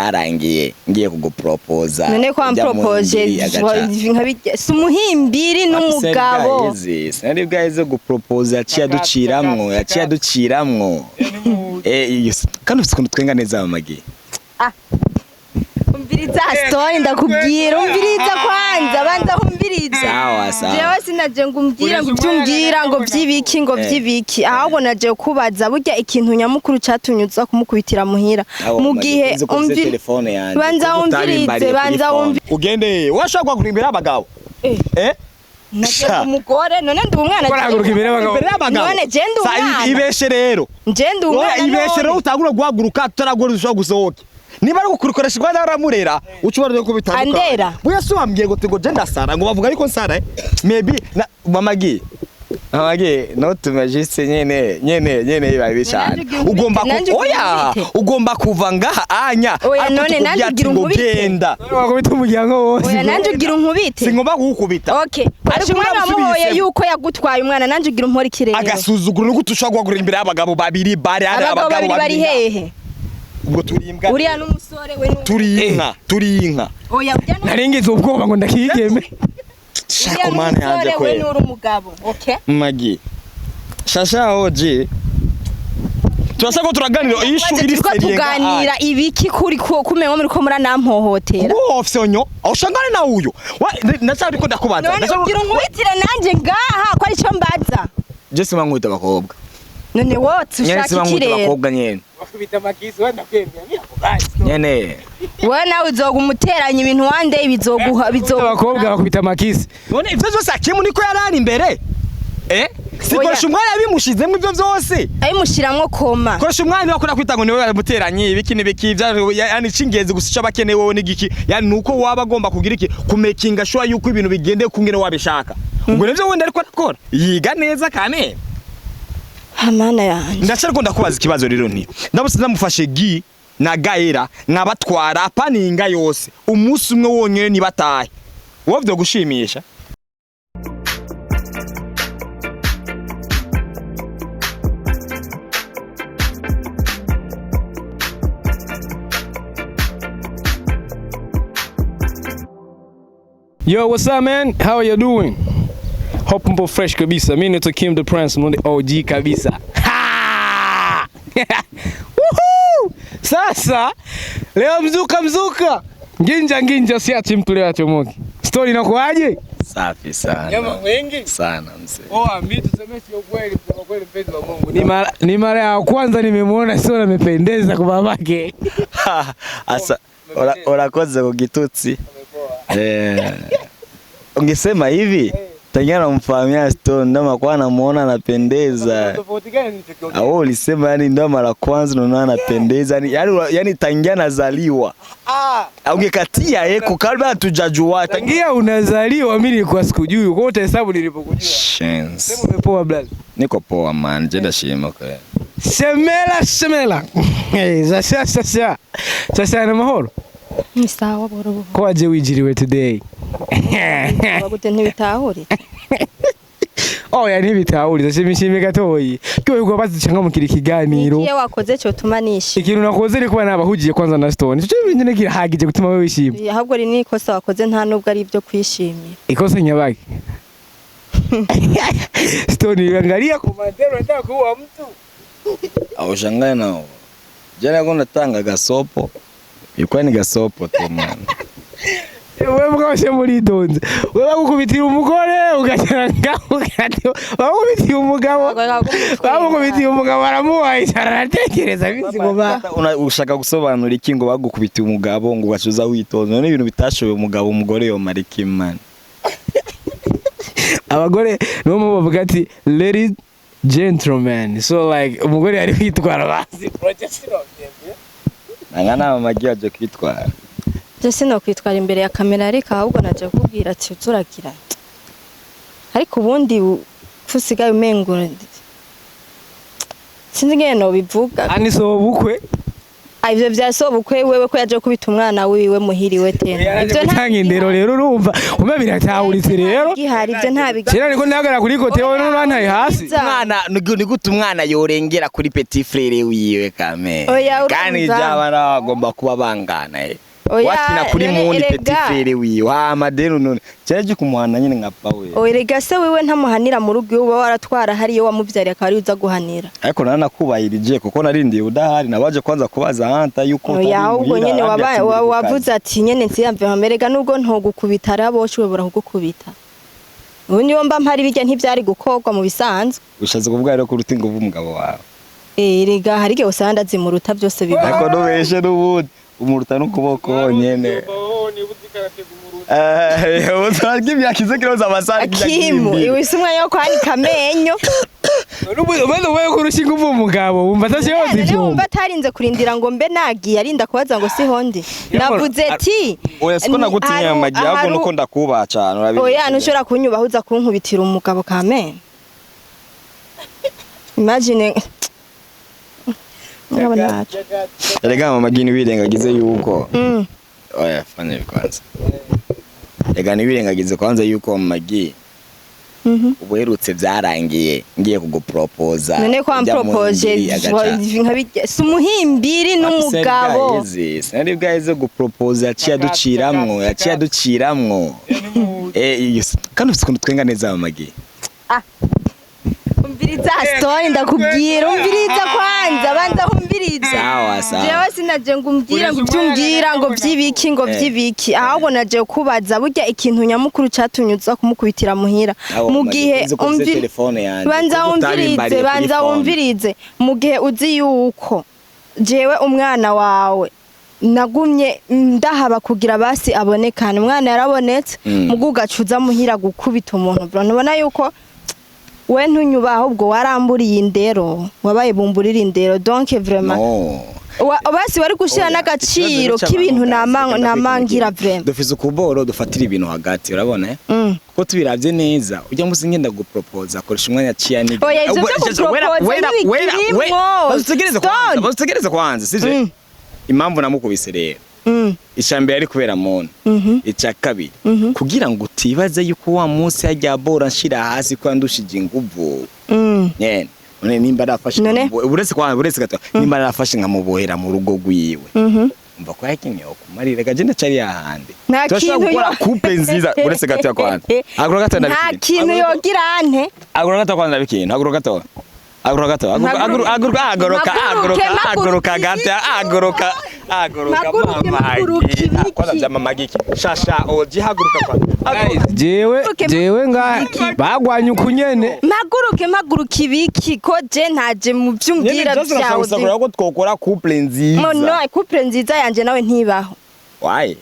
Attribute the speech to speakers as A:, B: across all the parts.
A: byarangiye ngiye kugupropoza
B: none ko ampropose si umuhimbiri n'umugabo
A: sinari bwaheze gupropoza yaciye aduciramwo kandi ufite ukuntu twenga neza amagi
B: umviriza story ndakubwira umviriza kwanza banza umviriza
A: sawa
B: jewe sinaje ngumbwira ngo byumbwira ngo byibiki ahubwo naje kubaza burya ikintu nyamukuru catunyuza kumukubitira muhira mu gihe banza umvirize
A: ugende washaka kurimbira abagabo
B: naje umugore none ndi umwana none je ndi umwana
A: ibeshe rero
B: je ndi umwana
A: ibeshe rero utagura guhaguruka tutaragora ushobora gusohoka niba ari gukurikoresha Rwanda aramurera ucubara ko bitandukanye
B: andera
A: buya so wambwiye ngo je ndasara ngo bavuga ariko nsara maybe mamagi no tumajise nyene bibaye cyane ugomba kuva ngaha anya
B: none nanjugira unkubita
A: wakubita umuryango wose
B: nanjugira unkubite
A: singomba gukubita
B: okay ariko umwana wamuhoye yuko yagutwaye umwana nanjugira unkora ikirere
A: agasuzuguro nuko tushaka guhagura imbere y'abagabo babiri bari
B: abagabo bari hehe
A: ubwo turimbwa
B: uriya n'umusore we
A: turi inka
B: oya
A: naringize ubwoba ngo ndakigeme shako mana yanje
B: kwe we n'uri umugabo okay
A: magi shasha oje turasako turaganira ishu iri
B: seriye tuganira ibiki kuri kumengo muri ko muranampohotera
A: ofise onyo ushangane na uyo ndashaka ko ndakubaza
B: ngira unkubitire nanje ngaha ko ari cyo mbaza
A: je sima nkwita bakobwa
B: none wotse ushaka ikirere
A: bakobwa nyene
C: bakubita magizi wenda kwemera mirakugazi
A: nyene
B: we nawe uzogumuteranya ibintu wande bizoguha
C: abakobwa bakubita magizi
A: none ivyo byose akimu niko yarani imbere sikoresha umwanya bimushizemo ivyo byose
B: ayimushiramwo koma
A: koresha umwanya bakora kwita ngo niwe yaramuteranye ibiki nibiki yani cingenzi gusica bakeneye wowe nigiki yani nuko waba agomba kugira iki kumekinga sure yuko ibintu bigende kungene wabishaka ubwo nivyo wenda ariko akora yiga neza kane
B: Amana yanje
A: ndashaka ndakubaza ikibazo rero nti ndabose ndamufashe gi na gaera nkabatwara paninga yose umunsi umwe wonyene ni batahe wowe byo gushimisha
C: Yo, what's up, man? How are you doing? Hope mpo fresh kabisa. Mimi naitwa Kim the Prince, mwende OG kabisa. Ha! Woohoo! Sasa leo mzuka. Nginja siachi mtu leo achomoki. Story inakuaje?
A: Safi sana.
C: Nyama wengi
A: sana mzee.
C: Mimi tuseme sio kweli, kwa kweli mpenzi wa Mungu. Ni mara ya kwanza nimemuona sio amependeza kwa babake.
A: Asa orakoze kugitutsi. Ungesema hivi tangia namfahamia Stone ndo kwa namuona anapendeza. Au ulisema yani ndo mara kwanza unaona anapendeza yani tangia nazaliwa. Ungekatia eko kabla hatujajua
C: tangia unazaliwa mimi nilikuwa sikujui. Kwa hiyo utahesabu nilipokujua.
A: Sema
C: umepoa brother.
A: Niko poa man, jenda shima kwa.
C: Semela. Sasa na mahoro.
B: Ni sawa boro.
C: Kwaje wijiriwe today?
B: Bagute ntibitahuri.
C: Yani bitahuri zashimishime gatoyi. Kiwe uko bazichanga mukiri kiganiro.
B: Ikiye wakoze cyo tumanisha.
C: Ikintu nakoze ni kuba nabahugiye kwanza na Stone. Cyo nyine kirahagije gutuma wewe wishima.
B: Ahubwo ri ni kosa wakoze nta nubwo ari ibyo kwishimira.
C: Ikosa nyabaki. Stone iangalia komandero nataka kuua mtu.
A: Au shangae nao. Jana kuna tanga gasopo. Yuko ni gasopo tu man.
C: Wewe mukabashe muri donze. Wewe gukubitira umugore ugacanga bakubitira umugabo. Bakubitira umugabo aramuhaye aratekereza bisi ngo
A: ushaka gusobanura iki ngo bagukubitira umugabo ngo ugacuza witonze none ibintu bitashoboye umugabo umugore yo mariki man.
C: Abagore no bavuga ati ladies gentlemen, so like umugore ari kwitwara basi
A: angana amagi aje kwitwara
B: Jese no kwitwara imbere ya kamera ariko ahubwo naje kubwira ati uturagira ariko ubundi fusigaye umengo sinzi ngene no bivuga
C: ani so bukwe
B: ivyo vyasobukwe wewe ko yaje kubita umwana wiwe muhiriwe tena
C: ivyo ntanga indero rero urumva umwe biratawuritse rero
B: gihari ivyo ntabigihari
C: kera niko ndagara kuri kote wowe n'urantaye hasi
A: umwana ni gute umwana yorengera kuri petit frère wiwe kame kandi byaba agomba kuba bangana wakina kuri mundi petit frère wiwe amadero none cyaje kumuhana nyine nka pawe
B: erega se wiwe ntamuhanira mu rugo uba waratwara hari yo wamuvyari akari uza guhanira
A: ariko nana kubahirije kuko narindiye udahari nabaje kwanza kubaza hanta yuko
B: ahubwo nyene wavuze ati nyene nsiyamve hamerega nubwo ntogukubita araboshe webora kugukubita ubundi womba mpari bijya ntivyari gukorwa mu bisanzwe
A: ushaze kuvuga rero ko rutingo vumugabo wawe
B: erega hari ge usanda zimuruta byose biba
A: ariko nobeshe n'ubundi umuruta n'ukuboko nyene Gimyakize kiroza amasari
B: Akimu iwise umwanya wo kwanika amenyo
C: Ubundi wewe kurushinga uvu umugabo wumva atashoboza ivyo
B: wumva atarinze kurindira ngo mbe nagiye arinda kubaza ngo sihondi navuze ati
A: oya siko nagutinya amagi ahubwo nuko ndakubaha cyane urabizi
B: oya ntushobora kunyubahuza kunkubitira umugabo kame imagine
A: Erega mama gini wirengagize yuko oya fanya bikwanza Ega nibirengagize kwanza yuko magi ubuherutse byarangiye ngiye kugupropose
B: none kwa propose sumuhimbiri n'umugabo
A: sinari bwaheze gupropose yaciye aduciramwo kandi ufite ukuntu twenga neza amagi
B: umviriza story ndakubwira umviriza kwanza banza umviriza
A: sawa
B: jewe sinaje ngumbwira ngo byumbwira ngo byibiki ahubwo naje kubaza burya ikintu nyamukuru cyatunyuza kumukubitira muhira mu gihe banza umvirize mu gihe uzi yuko jewe umwana wawe nagumye ndahaba kugira basi abonekane umwana yarabonetse mugugacuza muhira gukubita umuntu bro nubona yuko we ntunyuba ahubwo waramburiye indero wabaye bumburira indero donc vraiment basi wari gushira n'agaciro k'ibintu namangira vraiment
A: dufise ukuboro dufatira ibintu hagati urabona ko tubiravye neza ujya musi ngenda gupropose akoresha umwanya cyane basutegereze kwanza sije impamvu namukubise rero Icambere ari kubera mona ica kabiri kugira ngo utibaze yuko wa munsi yajya bora nshira hasi ko yandushije inguvu nyene none nimba arafashe uretse gato nimba arafashe nkamubohera mu rugo gwiwe umva ko yakinye okumarira gaje ndacari yahande
B: turashaka
A: gukora couple nziza uretse gato yakwanza agura gato ndabikina
B: nta kintu yogira ante
A: agura gato kwanza ndabikina agura gato
C: jewe nga bagwanye ukunyene
B: maguruka ibiki ko je ntaje mu byumbwira byawe
A: usakura ko twokora couple nziza
B: no couple nziza yanje nawe ntibaho
A: why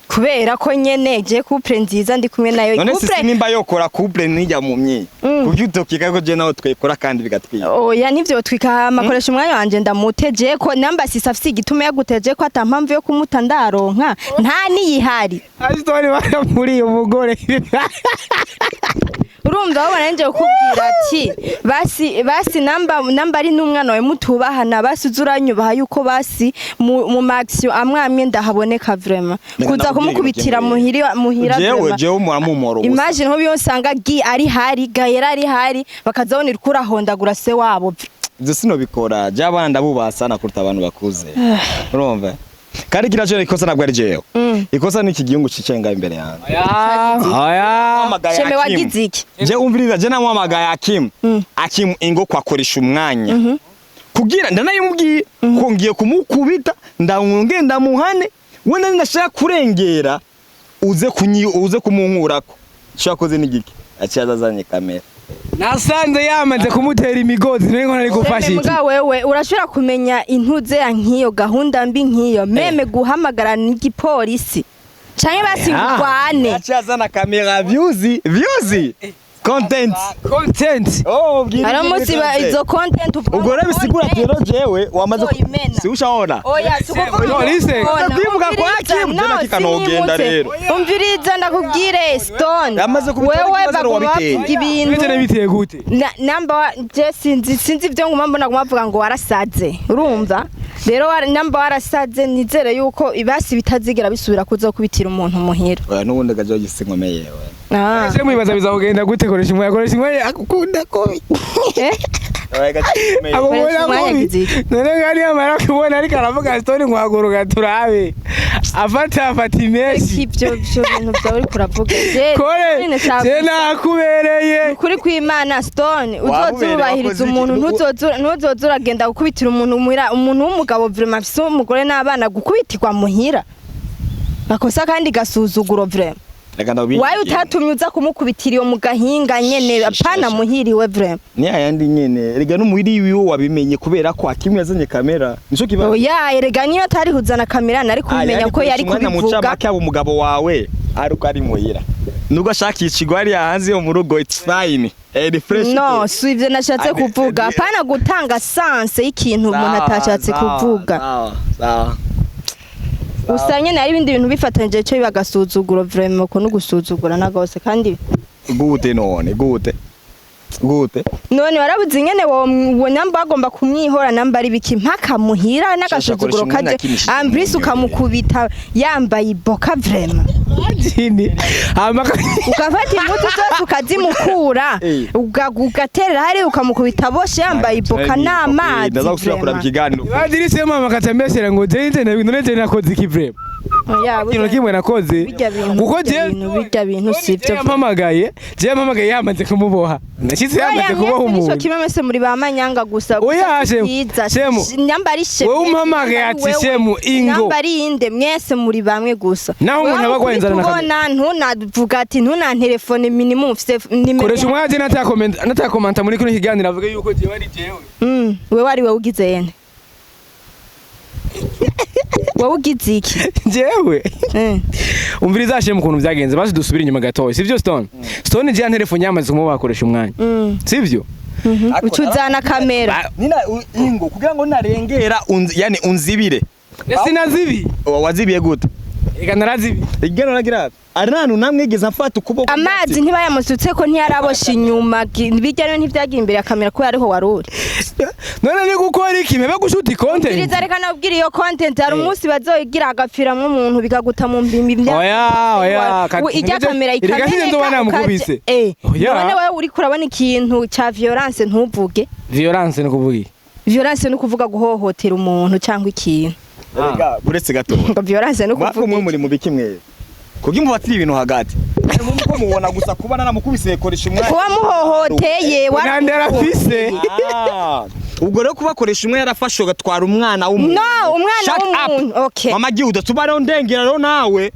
B: kubera ko nyene je couple nziza ndi kumwe nayo
A: couple none sisi nimba yokora couple nijya mu myi kubyo utokika ko je nawe twekora kandi bigatwika
B: oya nivyo twika makoresha umwanya wanje ndamuteje ko namba sisafisi igitume yaguteje ko atampamvu yo kumuta ndaronka nta niyihari
C: azitwari baramuri umugore
B: urumva wabona nje kukubwira ati basi namba ari n'umwana wawe mutubahana basi uzuranyubaha yuko basi mu maxio amwamye ndahaboneka vraiment kuza kumukubitira muhira
A: jewe umuramumoro
B: imagine ho biyo sanga gi ari hari gayera ari hari bakazabona irikura hondagura se wabo
A: byo sino bikora jabanda bubasana kuruta abantu bakuze urumva kandi kiraje ikosa nabwo ari jewe ikosa niki giyungu cicenga imbere yanjye
C: aya
B: sheme wagiziki
A: je umviriza je namwamagaye Akim ingo kwakoresha umwanya kugira ndanayimubwiye ko ngiye kumukubita ndangenda muhane wenda ndashaka kurengera uze kumunkurako cyakoze n'igiki acyazazanye kamera
C: nasanze yamaze kumutera imigozi nengo nari gufasha iki
B: mbwa wewe urashobora kumenya intuze ya nkiyo gahunda mbi nkiyo meme guhamagara n'igipolisi canke basi ngwane
A: acyazana kamera views content. Oh,
B: Aramutse izo content uvuga.
A: Ubwo rero bisigura rero jewe wamaze si ushaona.
B: Oya sukuvuga.
C: No listen.
A: Kwivuga kwa Kim tena kikanogenda rero.
B: Umviriza ndakubwire Stone.
A: Wewe
B: bavuga ibintu.
C: Nje nabiteye gute?
B: Number je sinzi ibyo nguma mbona kumavuga ngo warasaze. Urumva? Rero number warasaze nizere yuko ibasi bitazigera bisubira kuza kubitira umuntu muhira.
A: Oya nubundi gaje gisenkomeye yewe.
C: Je mwibaza bizagenda gute koresha imwe yakoresha imwe akukunda ko.
A: Oya gaje gisenkomeye.
C: None ngani amara kubona ariko aravuga Stone ngwaguruka turabe. Afata imesi.
B: Ibyo bintu byawe uri kuravuga.
C: Je nakubereye.
B: Kuri kw'Imana Stone uzozubahiriza umuntu ntuzozura agenda gukubitira umuntu muhira umuntu w'umugabo vraiment afise umugore n'abana gukubitirwa muhira. Bakosa kandi gasuzuguro vraiment. Waye utatumye uza kumukubitira iyo mugahinga nyene apana muhiriwe vraiment.
A: Ni ayandi nyene rega n'umuhiri wiwe wabimenye kubera ko Kim yazanye kamera. Nico kiba.
B: Oya rega niyo atari huzana kamera nari kumenya ko yari kubivuga.
A: Cyabo umugabo wawe aruko ari muhira. Nubwo ashaka ikigwa ari hanze yo mu rugo it's fine. Fresh.
B: No, si ivyo nashatse kuvuga. Apana gutanga sense y'ikintu umuntu atashatse kuvuga.
A: Sawa.
B: Usanye nari ibindi bintu bifatanyije cyo bibagasuzuguro vraiment ko no gusuzugura nagose kandi
A: gute none gute
B: none warabuze nyene wo namba agomba kumwihora namba ari biki mpaka muhira n'agasuzuguro kaje Ambris ukamukubita yambaye iboka vraiment ukafata imbuto zose ukazimukura ugaterera hari ukamukubita boshe yambaye iboka n'amazi
A: ndazagusubira kuraba ikiganiro
C: badirise mama katambesera ngo je none nakoze iki vraiment Kino kimwe nakoze kuko je
B: bijya bintu sivyo
C: yampamagaye yamaze kumuboha nashize yamaze kuboha umuntu
B: nico kimwe mese muri bamanyanga gusa
C: oya shemu
B: nyambari shemu
C: wewe umpamagaye ati shemu ingo
B: nyambari inde mwese muri bamwe gusa
C: naho umuntu abagwa inzara
B: nakabona ntunavuga ati ntuna telefone minimum ufite nimero
C: koresha umwaje natakomanta muri kino kiganiro avuga yuko je wari jewe
B: wewe wari wewe ugize yene wowe ugize iki
C: jewe umviriza shemu ukuntu byagenze basi dusubira inyuma gatoya sivyo Stone je telefone yamaze kumuba bakoresha umwanya sivyo
B: ucuzana kamera
A: nina ingo kugira ngo narengera yani unzibire
C: sinazibi
A: wazibiye gute
C: ega narazibi
A: igeno nagira ari nanu namwegeza mfata ukuboko
B: amazi ntibayamusutse ko ntiyarabosha inyuma bijyano ntivyagiye imbere ya kamera ko yariho waruri
C: none ni gukora iki mebe gushuti content
B: iriza reka nabwira iyo content hari umunsi bazoyigira agapfira mu muntu bigaguta mu mbimbi bya
C: oya
B: ijya kamera
C: ikamera ndo bana mukubise
B: none wewe uri kurabona ikintu ca violence ntuvuge
C: violence ni kuvuga
B: violence ni kuvuga guhohotera umuntu cyangwa ikintu
A: rega buretse gato
B: ngo violence ni kuvuga
A: mwe muri mu bikimwe kugira mubatira ibintu hagati nuko mubona gusa kubana namukubise koresha umwanya
B: kuba muhohoteye
C: warandera fise
A: ubwo rero kubakoresha umwe yarafashe gatwara umwana w'umuntu
B: no umwana w'umuntu okay
A: mama giuda tubare ndengera rero nawe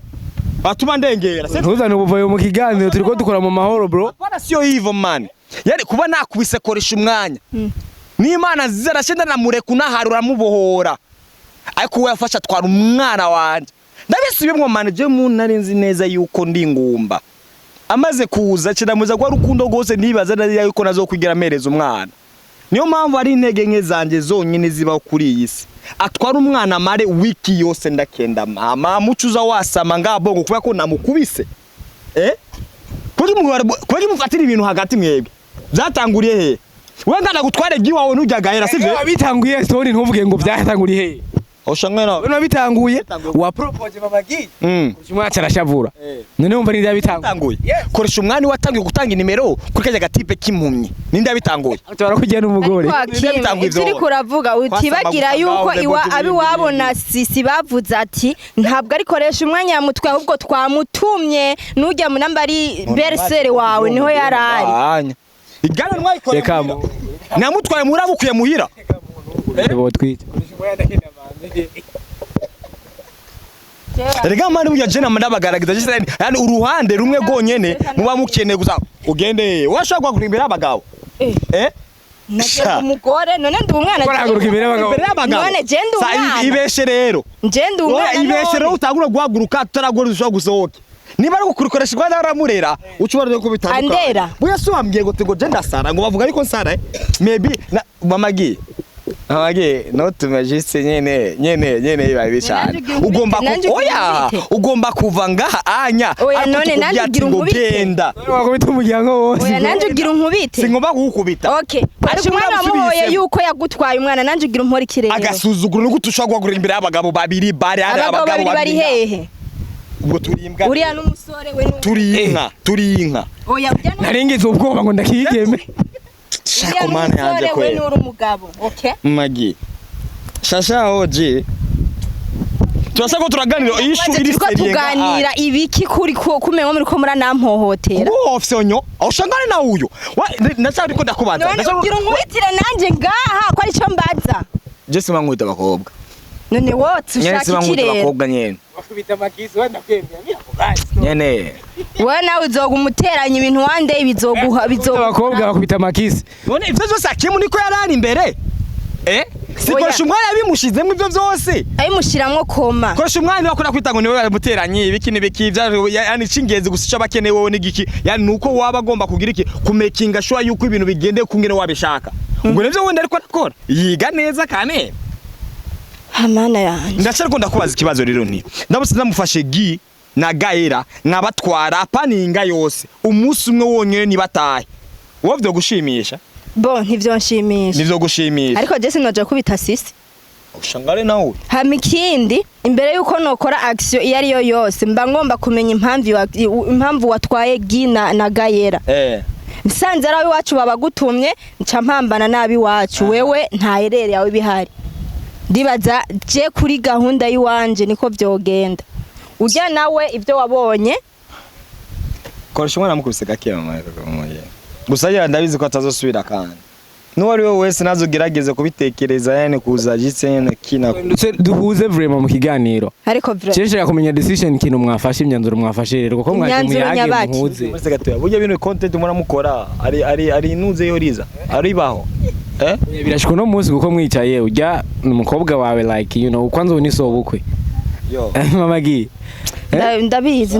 A: batuma ndengera
C: ntuzane ubuvaye mu kiganiro turiko dukora mu mahoro bro
A: bana siyo yivo man yari kuba nakubise koresha umwanya n'Imana zizarashenda namureka unaharura mubohora ariko we yafasha twara umwana wanje ndabisubiyemo manager mu narinzi neza yuko ndi ngumba amaze kuza kiramuza kwa rukundo gose nibaza nari yuko nazokwigira mereza umwana niyo mpamvu ari intege nke zanje zonyine ziba kuri iyi si atwara umwana mare wiki yose ndakenda mama mucuza wasama ngabongo kuba ko namukubise kuri mufatira ibintu hagati mwebwe byatanguriye he wengana gutware giwawe nujagahera sivyo
C: bitanguye Stone ntuvuge ngo byatanguriye he
A: Oshangwena
C: bino bitanguye wa propose babagi umwana cyarashavura none umva ninde yabitanguye koresha umwani watangiye gutanga inimero kuri kaje gatipe kimpumye ninde yabitanguye atwara kugenda umugore
A: ninde yabitanguye
B: ivyo uri kuravuga utibagira yuko abi wabona sisi bavuze ati ntabwo ari koresha umwanya yamutwe ahubwo twamutumye nujya mu namba ari berserere wawe niho yarari
A: igana mwayikora namutwaye murabukuye muhira
C: ebo twite
A: Erega mani burya je namadabagaragaza yani uruhande rumwe gonyene muba mukene gusa ugende washaka kurimbira abagabo
B: naje umugore none ndi umwana
C: kwaraguruka imbere y'abagabo
B: none je ndi umwana
A: ibeshe rero
B: je ndi umwana
A: ibeshe rero utagura guhaguruka tutaragora ushobora gusohoka niba ari gukurikoresha Rwanda aramurera ucubara no kubitandukana
B: Andera
A: buya so wambwiye ngo tego je ndasara ngo bavuga ariko nsara maybe mamagi no tumajise nyene bibaye cyane ugomba kuva ngaha anya
B: oya none nanje gira unkubite
C: wakubita umuryango wose
B: oya nanje gira unkubite
A: singomba gukubita
B: okay ariko umwana wamuhoye yuko yagutwaye umwana nanje gira umpora ikirere
A: agasuzuguro no gutushwa guhagurira imbere y'abagabo babiri bari ari abagabo
B: bari hehe
A: ubwo turimbwa
B: uriya n'umusore we
A: turi inka
B: oya
C: naringize ubwoba ngo ndakigeme
A: shako mana yanje
B: we nuri umugabo okay
A: magi shasha oje turasa ko turaganira ishu iri seriye
B: tuganira ibiki kuri kumengo muri ko muranampohotera
A: ofyonyo awushangane na uyo ndashaka ko ndakubaza
B: ndashaka kugira nkubitire nanje ngaha ko ari cyo mbaza
A: je sima nkubita abakobwa
B: none wotse ushaka ikirere
A: abakobwa nyene
C: wakubita makisi wenda kwemera mirakugazi
A: nyene
B: we nawe uzoga umuteranya ibintu wande bizoguha
C: abakobwa bakubita makisi
A: none ivyo byose akimu niko yarari imbere sikoresha umwanya bimushizemo ivyo byose
B: ayimushiramwo koma
A: koresha umwanya wakora kwita ngo niwe muteranye ibiki nibiki yani cingenzi gusica bakene wowe nigiki yani nuko waba agomba kugira iki kumekinga sure yuko ibintu bigende kungene wabishaka ubwo nivyo wenda ariko nakora yiga neza kane
B: amana yanje
A: ndashaka ko ndakubaza ikibazo rero nti ndabose ndamufashe gi na gaera nkabatwara paninga yose umunsi umwe wonyene nibatahe wowe byo gushimisha
B: bon ntivyo nshimisha
A: nivyo gushimisha
B: ariko je sinoje kubita sisi
A: ushangare nawe
B: hamikindi imbere yuko nokora action iyo ari yo yose mba ngomba kumenya impamvu watwaye gina na gayera nsanze arawe wacu babagutumye nca mpambana nabi wacu wewe ntayerere yawe bihari ndibaza je kuri gahunda yiwanje niko vyogenda ujya nawe ivyo wabonye
A: koresha umwana mukubise gake mama gusa ya ndabizi ko atazosubira kandi n'uwari we wese nazogerageze kubitekereza yani kuza jitse nyene kina
C: duhuze vraiment mu kiganiro
B: ariko vraiment
C: cyeje kumenya decision kintu mwafashe imyanzuro mwafashe rero kuko mwaje muyage muhuze
A: muri gatoya burya bino content muramukora ari inuze yo riza aribaho
C: birashiko no munsi kuko mwicaye ujya umukobwa wawe like you know kwanza unisobukwe
A: yo
C: mamagi
B: ndabizi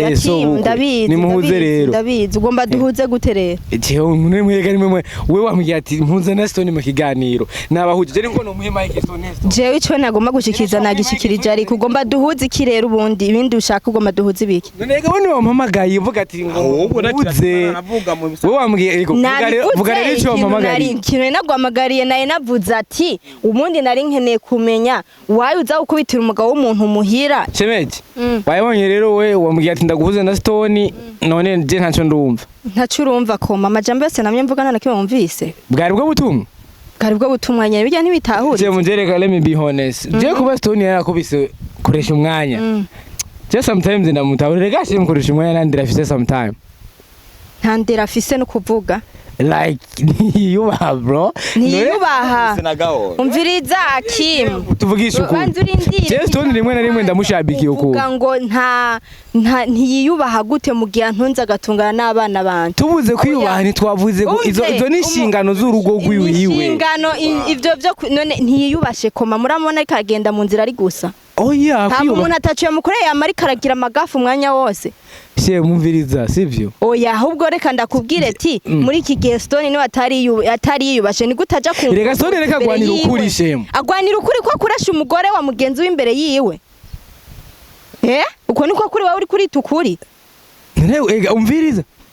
B: akim ndabizi ugomba duhuze gute rero
C: jewe mwega ni mwe we wambwiye ati mpuze na Stone mu kiganiro nabahuje je ngo no muhe Mike Stone
B: jewe ico nagomba gushikiriza nagishikirije ariko ugomba duhuze ikirere ubundi ibindi ushaka ugomba duhuze ibiki
C: nega we wampamagaye uvuga ati ngo ubuze we wambwiye ego vuga rero ico wampamagaye
B: ikintu nagwamagariye naye navuze ati ubundi nari nkeneye kumenya waye uza gukubitira umugabo w'umuntu muhira
C: Shemeje wayibonye rero we wambwiye ati ndaguhuze na Stone none je ntaco ndumva
B: ntaco urumva ko mama jambe yose namye mvuga nana kiba mumvise
C: bwari bwo butumwa
B: nyene bijya ntibitahuri
C: je munjereka let me be honest je kuba Stone yarakubise koresha umwanya je sometimes ndamutahurira gashe mukoresha umwanya nandira afise sometime
B: ntandira afise no kuvuga
C: like niyubaha bro
B: niyubaha umviriza Akim
C: tuvugisha uko je Stone rimwe na rimwe ndamushabikiye uko
B: uvuga ngo ntiyiyubaha gute mu gihe antunze agatungana n'abana banje
C: tubuze kwiyubaha ntitwavuze izo ni inshingano z'urugo rwiwe
B: inshingano ivyo byo none ntiyiyubashe koma muramubona ariko agenda mu nzira ari gusa
C: oya
B: kwiyubaha umuntu ataciye mukoreye amari karagira amagafu umwanya wose
C: she mumviriza sivyo
B: oya ahubwo reka ndakubwire ati muri iki gihe Stone niwe atari yiyubashe ni gutaja ku
C: reka Stone reka agwanira ukuri shemu
B: agwanira ukuri ko kurasha umugore wa mugenzi w'imbere yiwe uko niko kuri wawe uri kuri tukuri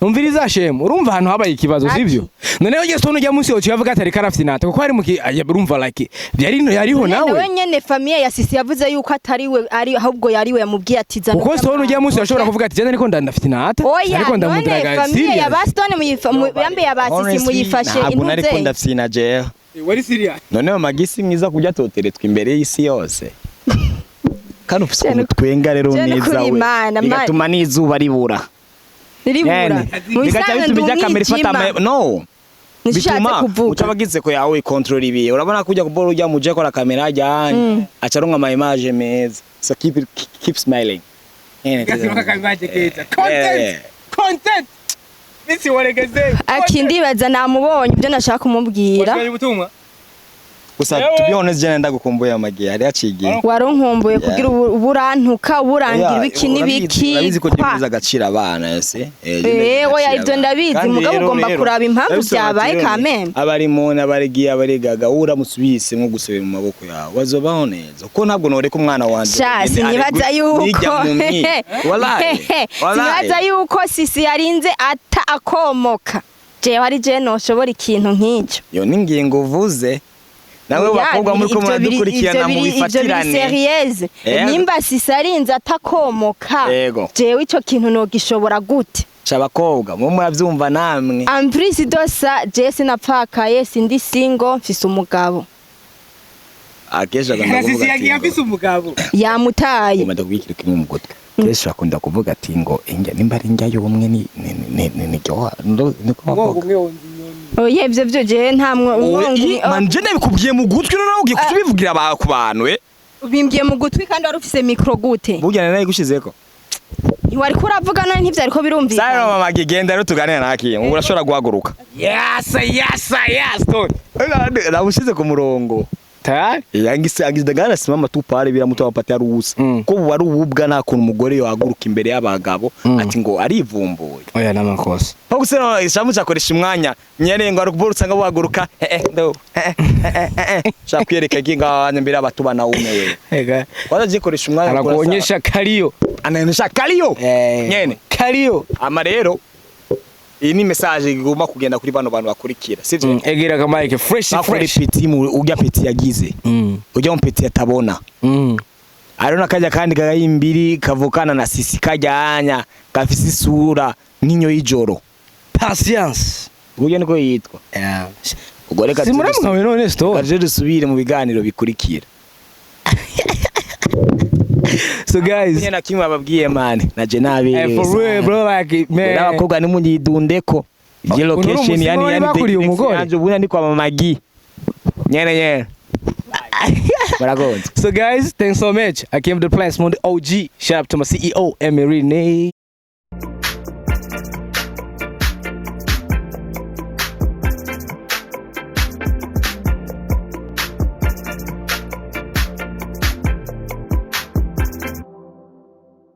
C: umviriza shemu urumva hano habaye ikibazo sivyo none yo Stone ujya munsi yocu yavuga atari karafite nata kuko ari muki urumva like yariho nawe
B: nawe nyene famille ya Sisi yavuze yuko atari we ari ahubwo yari we yamubwiye ati zana
C: kuko Stone ujya munsi yashobora kuvuga ati jana niko ndafite nata
B: ariko ndamudraga famille ya Stone yambe ya Sisi muyifashe
A: ntabwo nari ko ndafina je
C: wari serious
A: none magisi mwiza kujya toteretwa imbere y'isi yose kandi ufise umutwenga rero neza we bigatuma n'izuba ribura
B: bigaca
A: bituma kamera ifata no bituma utabagize ko yawe control ibiye urabona kujya kubora ujya muje kora kamera ajyanye acaronka ama image meza so keep smiling
C: content
B: akindi baza namubonye ibyo nashaka kumubwira
A: gusa to be honest je ndagukumbuye amagi yari yacigiye
B: waronkumbuye kugira uburantuka uburangira ibiki n'ibiki
A: urabizi ko gibiza agacira abana ese
B: oya ibyo ndabizi mugabo ugomba kuraba impamvu byabaye kameme
A: abari mu n'abarigiye abarigaga uramusubise nko gusubira mu maboko yawe wazobaho neza uko ntabwo noreka umwana wanje
B: shasi nibaza yuko nibaza yuko sisi yarinze ata akomoka jewe ari je noshobora ikintu nk'icyo
A: yo ningingo uvuze nawe bakobwa muri ko muradukurikirana mu bifatirane
B: serieze nimba sisi yarinze atakomoka jewe ico kintu no gishobora gute
A: cyabakobwa mu muravyumva namwe
B: Ambrisi dosa je sinapfakaye sindi single mfise umugabo
A: akesha ganda
C: kuvuga ati yafise umugabo
B: yamutaye
A: umenda kubikira kimwe mu gutwe kesha akunda kuvuga ati ngo injya nimba ari njya y'umwe ni cyo niko
B: oye ivyo byo je ntamwe
A: manje nabikubwiye mu gutwi noneho ugiye kubivugira ku bantu
B: bimbwiye mu gutwi kandi wari ufise micro gute
A: bugana nayo gushizeko
B: wari kuravuga none ntivyo ariko birumvikana
A: Sara mama gigenda rero tuganira nakiye ngo urashobora guhaguruka
C: yes
A: nabushize ku murongo
C: tayari
A: yangise simama tupare biramuto bapati arusa ko wari ububwa nta kuntu umugore yohaguruka imbere y'abagabo ati ngo arivumbuye
C: oya namakosa
A: ho gusera ishamu cyakoresha umwanya nyene ngo arukubura ngo wahaguruka ndo shakwereka kinga imbere y'abatubana umewe wazagikoresha umwanya
C: arakuonyesha kaliyo
A: anaonyesha kaliyo nyene
C: kaliyo
A: ama rero iyi ni message igomba kugenda kuri bano bantu bakurikira sivyo
C: egera kama like fresh
A: peti ujya peti yagize ujya mu peti yatabona arona kajya kandi kagayimbiri kavukana na sisi kajyanya gafise isura ninyo y'ijoro
C: patience
A: ujya niko yitwa ugoreka
C: simuramwe none sto
A: gaje dusubire mu biganiro bikurikira
C: so guys
A: nyena kimwe bababwiye man na je nabe
C: for real bro like man
A: abakobwa ni munyidundeko je location yani
C: bakuriye umugore
A: anje ubuna ni kwa mamagi nyene
C: so guys thanks so much I came to the Plans Monday OG shout out to my CEO Emery